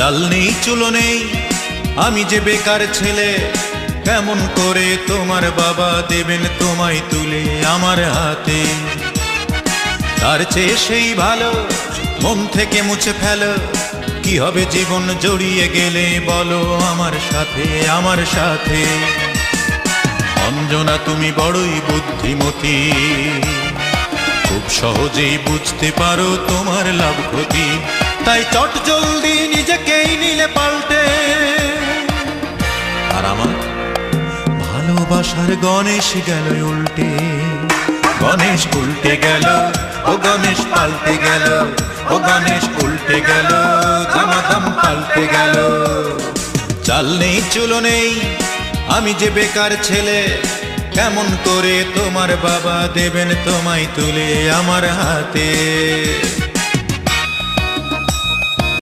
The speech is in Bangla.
চাল নেই চুলো নেই আমি যে বেকার ছেলে, কেমন করে তোমার বাবা দেবেন তোমায় তুলে আমার হাতে। তার চেয়ে সেই ভালো মন থেকে মুছে ফেলো, কি হবে জীবন জড়িয়ে গেলে বলো আমার সাথে, আমার সাথে। অঞ্জনা তুমি বড়ই বুদ্ধিমতী, খুব সহজেই বুঝতে পারো তোমার লাভ ক্ষতি, তাই চট জলদি নিজেকেই নিলে পাল্টে। আর আমার ভালোবাসার গণেশ গেল উল্টে, গণেশ উল্টে গেল, ও গণেশ পাল্টে গেল, ও গণেশ উল্টে গেল, দামাদাম পাল্টে গেল। চাল নেই চুলো নেই আমি যে বেকার ছেলে, কেমন করে তোমার বাবা দেবেন তোমায় তুলে আমার হাতে।